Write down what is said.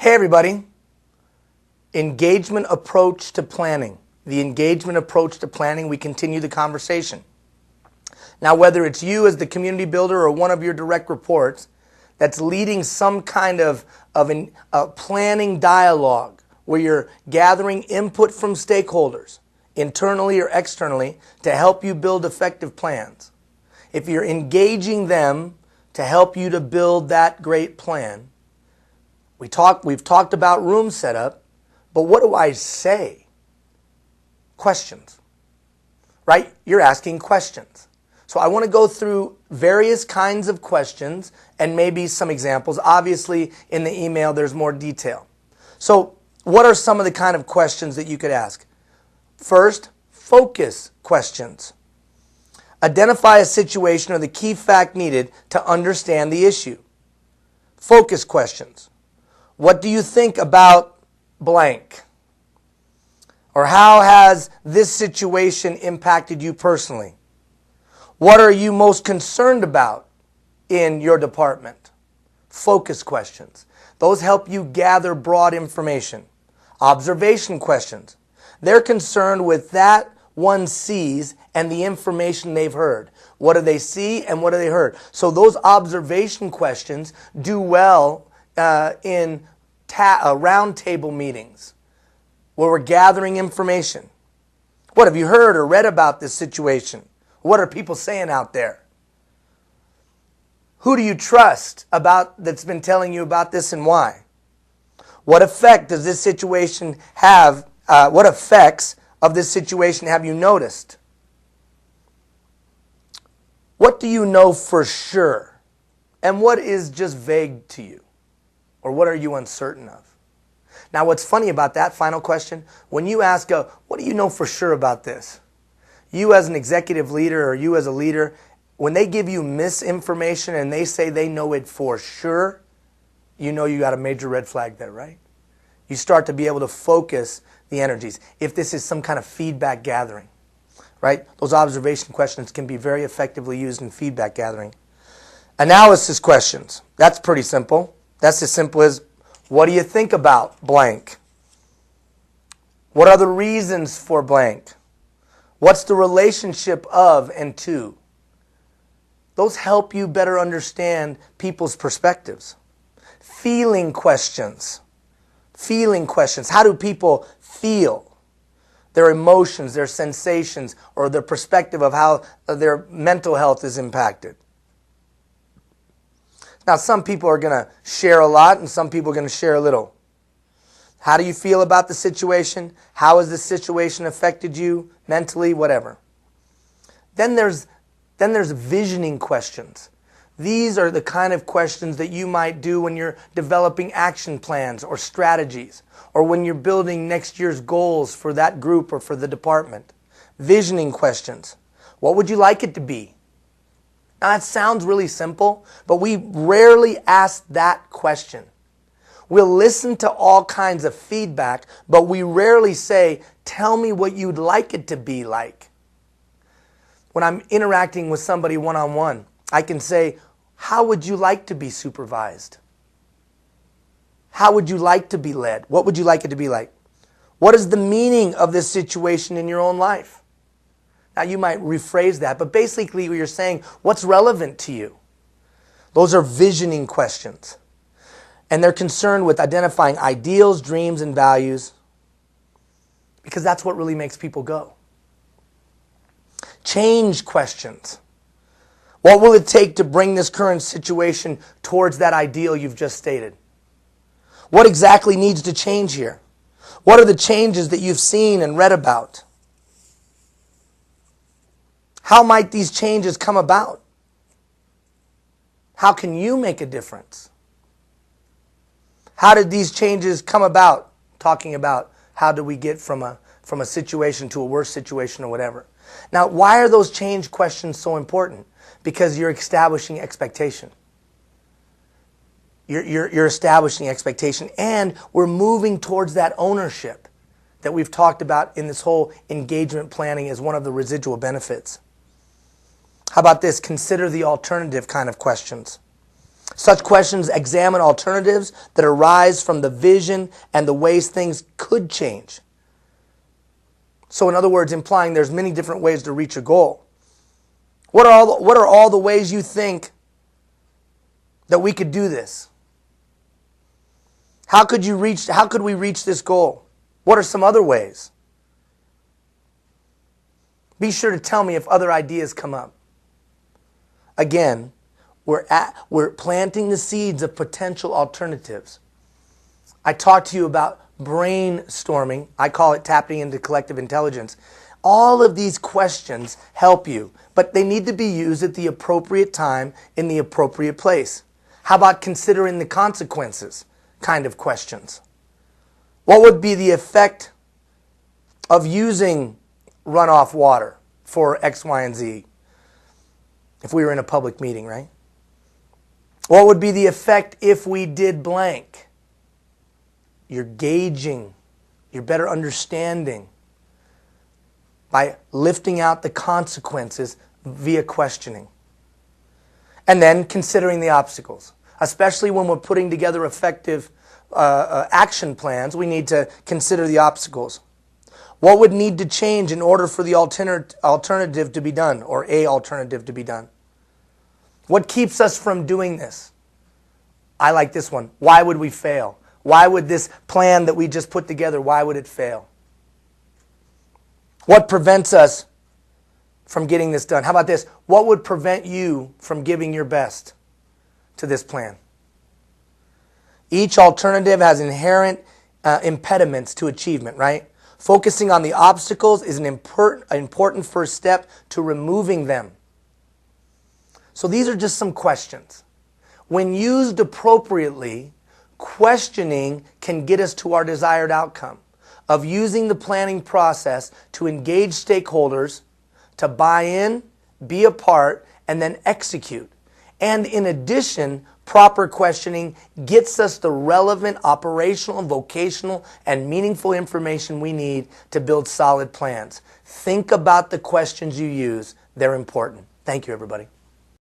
Hey everybody, engagement approach to planning. The engagement approach to planning, we continue the conversation. Now whether it's you as the community builder or one of your direct reports that's leading some kind of a planning dialogue where you're gathering input from stakeholders, internally or externally, to help you build effective plans. If you're engaging them to help you to build that great plan, we've talked about room setup, but what do I say? Questions, right? You're asking questions. So I want to go through various kinds of questions and maybe some examples. Obviously, in the email, there's more detail. So what are some of the kind of questions that you could ask? First, focus questions. Identify a situation or the key fact needed to understand the issue. Focus questions. What do you think about blank? Or how has this situation impacted you personally? What are you most concerned about in your department? Focus questions. Those help you gather broad information. Observation questions. They're concerned with that one sees and the information they've heard. What do they see and what do they heard? So those observation questions do well in round table meetings where we're gathering information. What have you heard or read about this situation? What are people saying out there? Who do you trust that's been telling you about this and why? What effect does this situation have? What effects of this situation have you noticed? What do you know for sure? And what is just vague to you? Or what are you uncertain of? Now, what's funny about that final question, when you ask, what do you know for sure about this? You as an executive leader or you as a leader, when they give you misinformation and they say they know it for sure, you know you got a major red flag there, right? You start to be able to focus the energies. If this is some kind of feedback gathering, right? Those observation questions can be very effectively used in feedback gathering. Analysis questions. That's pretty simple. That's as simple as, what do you think about blank? What are the reasons for blank? What's the relationship of and to? Those help you better understand people's perspectives. Feeling questions. Feeling questions. How do people feel? Their emotions, their sensations, or their perspective of how their mental health is impacted. Now, some people are going to share a lot and some people are going to share a little. How do you feel about the situation? How has this situation affected you mentally? Whatever. Then there's visioning questions. These are the kind of questions that you might do when you're developing action plans or strategies, or when you're building next year's goals for that group or for the department. Visioning questions. What would you like it to be? Now that sounds really simple, but we rarely ask that question. We'll listen to all kinds of feedback, but we rarely say, tell me what you'd like it to be like. When I'm interacting with somebody one-on-one, I can say, how would you like to be supervised? How would you like to be led? What would you like it to be like? What is the meaning of this situation in your own life? Now you might rephrase that, but basically you're saying, what's relevant to you? Those are visioning questions. And they're concerned with identifying ideals, dreams, and values, because that's what really makes people go. Change questions. What will it take to bring this current situation towards that ideal you've just stated? What exactly needs to change here? What are the changes that you've seen and read about? How might these changes come about? How can you make a difference? How did these changes come about? Talking about how do we get from a situation to a worse situation or whatever. Now, why are those change questions so important? Because you're establishing expectation. You're establishing expectation, and we're moving towards that ownership that we've talked about in this whole engagement planning as one of the residual benefits. How about this? Consider the alternative kind of questions. Such questions examine alternatives that arise from the vision and the ways things could change. So in other words, implying there's many different ways to reach a goal. What are all the ways you think that we could do this? How could we reach this goal? What are some other ways? Be sure to tell me if other ideas come up. Again, we're planting the seeds of potential alternatives. I talked to you about brainstorming. I call it tapping into collective intelligence. All of these questions help you, but they need to be used at the appropriate time in the appropriate place. How about considering the consequences kind of questions? What would be the effect of using runoff water for X, Y, and Z if we were in a public meeting, right? What would be the effect if we did blank? You're gauging, you're better understanding by lifting out the consequences via questioning. And then considering the obstacles. Especially when we're putting together effective action plans, we need to consider the obstacles. What would need to change in order for the alternative to be done, or a alternative to be done? What keeps us from doing this? I like this one. Why would we fail? Why would this plan that we just put together, why would it fail? What prevents us from getting this done? How about this? What would prevent you from giving your best to this plan? Each alternative has inherent impediments to achievement, right? Focusing on the obstacles is an important first step to removing them. So these are just some questions. When used appropriately, questioning can get us to our desired outcome of using the planning process to engage stakeholders, to buy in, be a part, and then execute. And in addition, proper questioning gets us the relevant operational, vocational, and meaningful information we need to build solid plans. Think about the questions you use. They're important. Thank you, everybody.